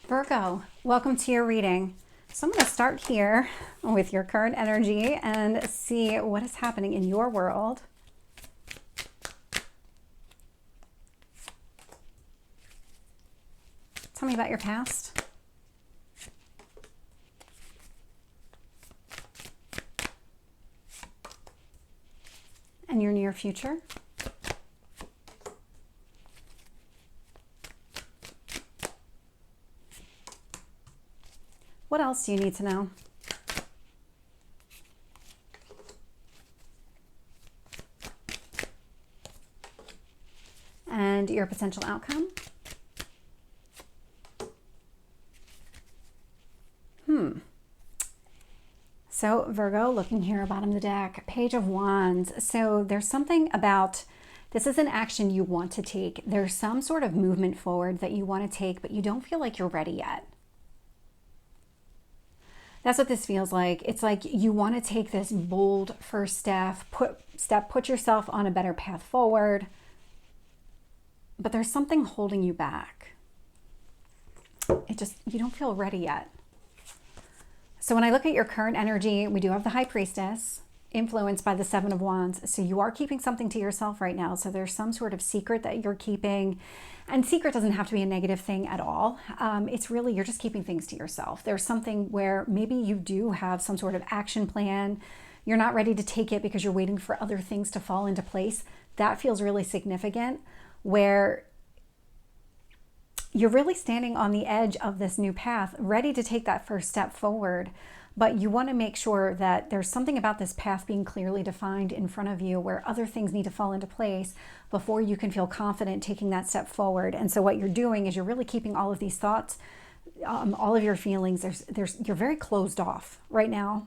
Virgo, welcome to your reading. So I'm going to start here with your current energy and see what is happening in your world. Tell me about your past. And your near future. What else do you need to know? And your potential outcome? So Virgo, looking here, bottom of the deck, Page of Wands. So there's something about, this is an action you want to take. There's some sort of movement forward that you want to take, but you don't feel like you're ready yet. That's what this feels like. It's like you want to take this bold first step, put yourself on a better path forward, but there's something holding you back. You don't feel ready yet. So when I look at your current energy, we do have the High Priestess, influenced by the Seven of Wands. So you are keeping something to yourself right now. So there's some sort of secret that you're keeping. And secret doesn't have to be a negative thing at all. It's really, you're just keeping things to yourself. There's something where maybe you do have some sort of action plan. You're not ready to take it because you're waiting for other things to fall into place. That feels really significant, where you're really standing on the edge of this new path, ready to take that first step forward. But you want to make sure that there's something about this path being clearly defined in front of you where other things need to fall into place before you can feel confident taking that step forward. And so what you're doing is you're really keeping all of these thoughts, all of your feelings. You're very closed off right now.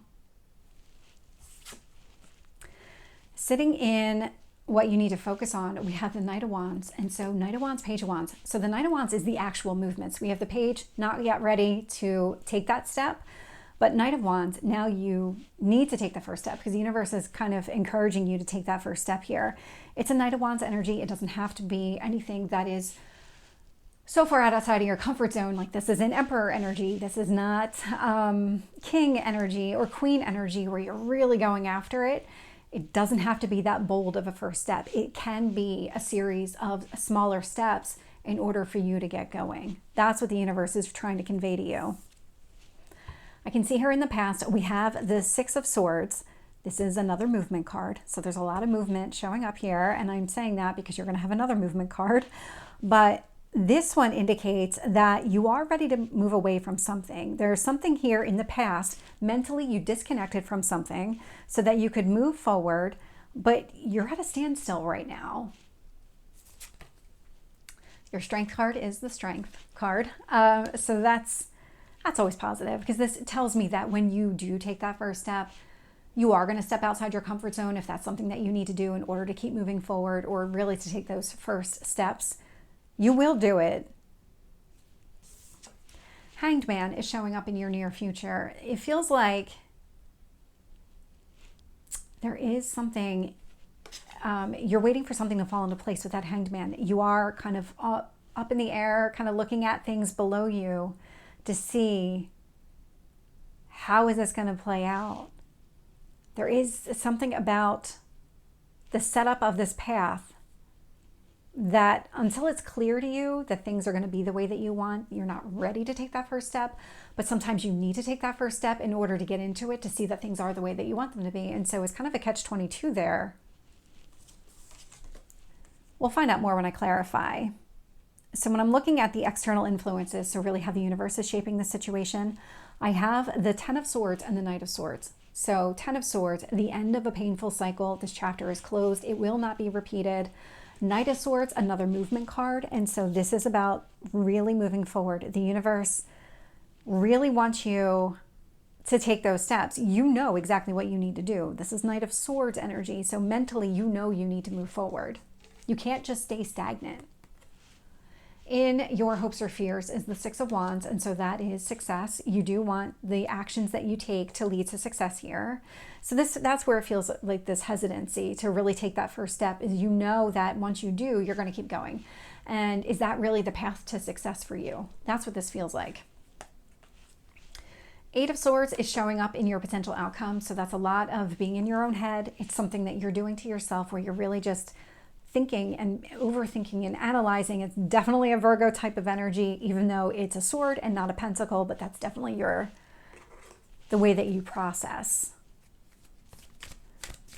Sitting in what you need to focus on, we have the Knight of Wands. And so Knight of Wands, Page of Wands. So the Knight of Wands is the actual movements. We have the page not yet ready to take that step. But Knight of Wands, now you need to take the first step because the universe is kind of encouraging you to take that first step here. It's a Knight of Wands energy. It doesn't have to be anything that is so far outside of your comfort zone. Like this is an Emperor energy. This is not King energy or Queen energy where you're really going after it. It doesn't have to be that bold of a first step. It can be a series of smaller steps in order for you to get going. That's what the universe is trying to convey to you. I can see here in the past, we have the Six of Swords. This is another movement card. So there's a lot of movement showing up here. And I'm saying that because you're going to have another movement card. But this one indicates that you are ready to move away from something. There's something here in the past. Mentally, you disconnected from something so that you could move forward. But you're at a standstill right now. Your Strength card is the Strength card. So that's always positive because this tells me that when you do take that first step, you are going to step outside your comfort zone if that's something that you need to do in order to keep moving forward or really to take those first steps. You will do it. Hanged Man is showing up in your near future. It feels like there is something, you're waiting for something to fall into place with that Hanged Man. You are kind of up in the air, kind of looking at things below you to see how is this going to play out. There is something about the setup of this path that until it's clear to you that things are going to be the way that you want, you're not ready to take that first step. But sometimes you need to take that first step in order to get into it, to see that things are the way that you want them to be. And so it's kind of a catch-22 there. We'll find out more when I clarify. So when I'm looking at the external influences, so really how the universe is shaping the situation, I have the Ten of Swords and the Knight of Swords. So Ten of Swords, the end of a painful cycle. This chapter is closed. It will not be repeated. Knight of Swords, another movement card. And so this is about really moving forward. The universe really wants you to take those steps. You know exactly what you need to do. This is Knight of Swords energy. So mentally, you know you need to move forward. You can't just stay stagnant. In your hopes or fears is the Six of Wands, and so that is success. You do want the actions that you take to lead to success here. So that's where it feels like this hesitancy to really take that first step is you know that once you do, you're going to keep going. And is that really the path to success for you? That's what this feels like. Eight of Swords is showing up in your potential outcome. So that's a lot of being in your own head. It's something that you're doing to yourself where you're really just thinking and overthinking and analyzing. It's definitely a Virgo type of energy, even though it's a sword and not a pentacle, but that's definitely the way that you process.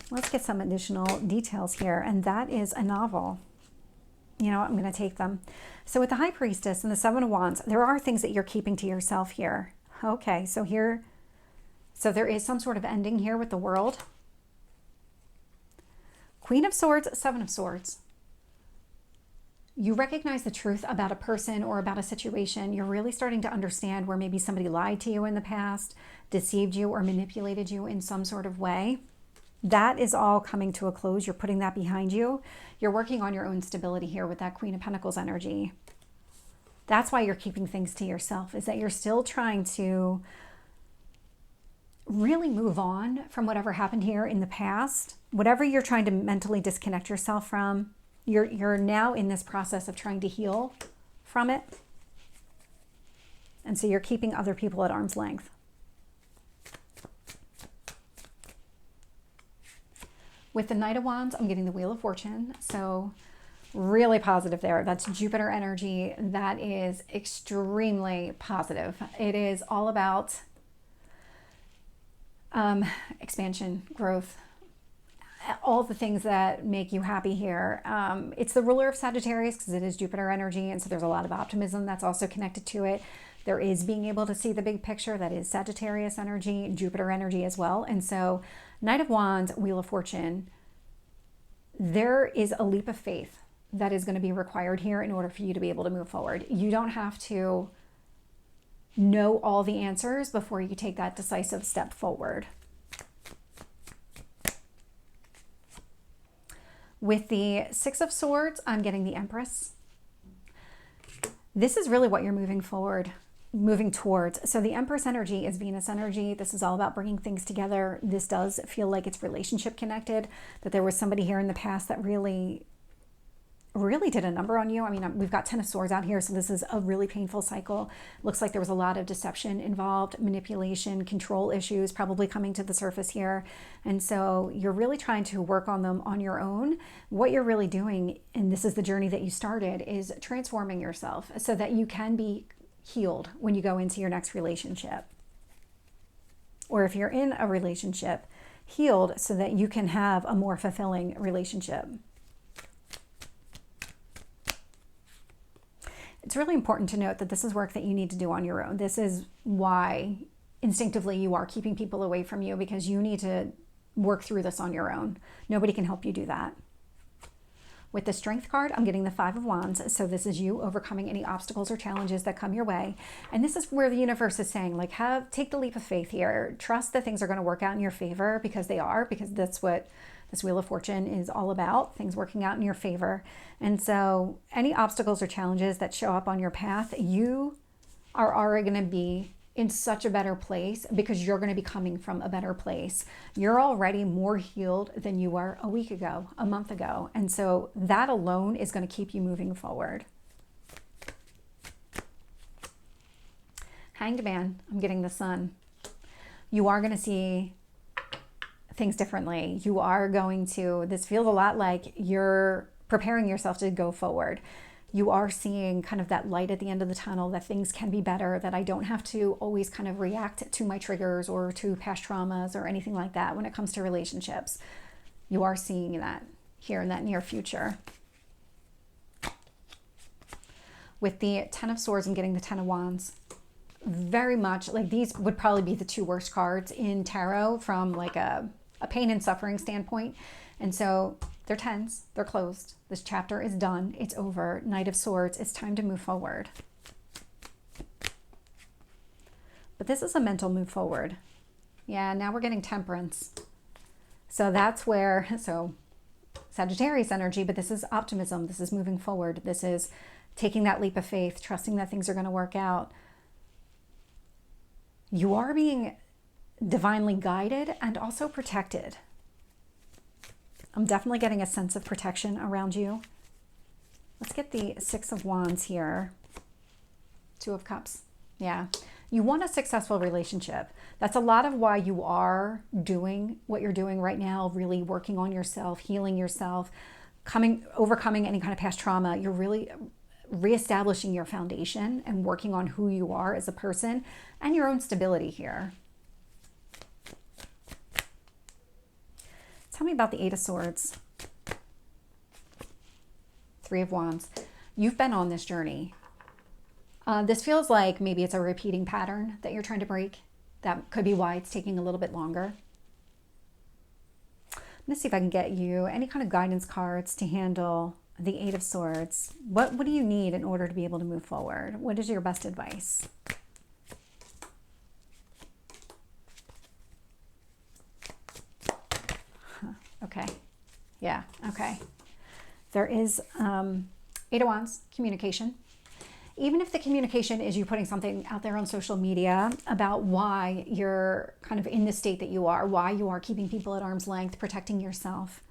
Let's get some additional details here. And that is a novel. You know, I'm going to take them. So with the High Priestess and the Seven of Wands, there are things that you're keeping to yourself here. Okay, so there is some sort of ending here with the World. Queen of Swords, Seven of Swords. You recognize the truth about a person or about a situation. You're really starting to understand where maybe somebody lied to you in the past, deceived you, or manipulated you in some sort of way. That is all coming to a close. You're putting that behind you. You're working on your own stability here with that Queen of Pentacles energy. That's why you're keeping things to yourself, is that you're still trying to really move on from whatever happened here in the past. Whatever you're trying to mentally disconnect yourself from, you're now in this process of trying to heal from it. And so you're keeping other people at arm's length. With the Knight of Wands, I'm getting the Wheel of Fortune. So really positive there. That's Jupiter energy. That is extremely positive. It is all about expansion, growth, all the things that make you happy here. It's the ruler of Sagittarius because it is Jupiter energy. And so there's a lot of optimism that's also connected to it. There is being able to see the big picture. That is Sagittarius energy, Jupiter energy as well. And so Knight of Wands, Wheel of Fortune, there is a leap of faith that is going to be required here in order for you to be able to move forward. You don't have to know all the answers before you take that decisive step forward. With the Six of Swords, I'm getting the Empress. This is really what you're moving towards. So the Empress energy is Venus energy. This is all about bringing things together. This does feel like it's relationship connected, that there was somebody here in the past that really did a number on you. I mean, we've got Ten of Swords out here, so this is a really painful cycle. Looks like there was a lot of deception involved, manipulation, control issues probably coming to the surface here. And so you're really trying to work on them on your own. What you're really doing, and this is the journey that you started, is transforming yourself so that you can be healed when you go into your next relationship. Or if you're in a relationship, healed so that you can have a more fulfilling relationship. It's really important to note that this is work that you need to do on your own. This is why instinctively you are keeping people away from you, because you need to work through this on your own. Nobody can help you do that. With the Strength card, I'm getting the Five of Wands. So this is you overcoming any obstacles or challenges that come your way. And this is where the universe is saying, like, take the leap of faith here. Trust that things are going to work out in your favor, because they are, because that's what this Wheel of Fortune is all about, things working out in your favor. And so any obstacles or challenges that show up on your path, you are already going to be in such a better place because you're going to be coming from a better place. You're already more healed than you were a week ago, a month ago. And so that alone is going to keep you moving forward. Hanged Man, I'm getting the Sun. You are going to see things differently. You are going to, this feels a lot like you're preparing yourself to go forward. You are seeing kind of that light at the end of the tunnel, that things can be better, that I don't have to always kind of react to my triggers or to past traumas or anything like that when it comes to relationships. You are seeing that here in that near future. With the Ten of Swords, I'm getting the Ten of Wands. Very much like these would probably be the two worst cards in tarot from like a pain and suffering standpoint. And so they're tens, they're closed. This chapter is done, it's over. Knight of Swords, it's time to move forward. But this is a mental move forward. Yeah, now we're getting Temperance. So that's where, so Sagittarius energy, but this is optimism. This is moving forward. This is taking that leap of faith, trusting that things are going to work out. You are being divinely guided and also protected. I'm definitely getting a sense of protection around you. Let's get the Six of Wands here. Two of Cups. Yeah. You want a successful relationship. That's a lot of why you are doing what you're doing right now, really working on yourself, healing yourself, overcoming any kind of past trauma. You're really reestablishing your foundation and working on who you are as a person and your own stability here. Tell me about the Eight of Swords. Three of Wands. You've been on this journey. This feels like maybe it's a repeating pattern that you're trying to break. That could be why it's taking a little bit longer. I'm going to see if I can get you any kind of guidance cards to handle the Eight of Swords. What do you need in order to be able to move forward? What is your best advice? Okay. Yeah. Okay. There is Eight of Wands, communication. Even if the communication is you putting something out there on social media about why you're kind of in the state that you are, why you are keeping people at arm's length, protecting yourself.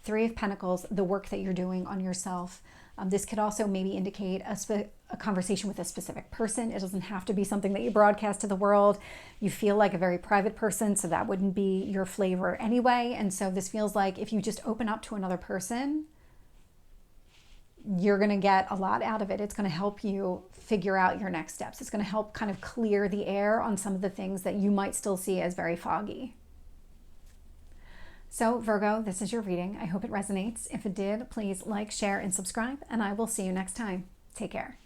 Three of Pentacles, the work that you're doing on yourself. This could also maybe indicate a conversation with a specific person. It doesn't have to be something that you broadcast to the world. You feel like a very private person, so that wouldn't be your flavor anyway. And so this feels like if you just open up to another person, you're going to get a lot out of it. It's going to help you figure out your next steps. It's going to help kind of clear the air on some of the things that you might still see as very foggy. So Virgo, this is your reading. I hope it resonates. If it did, please like, share, and subscribe, and I will see you next time. Take care.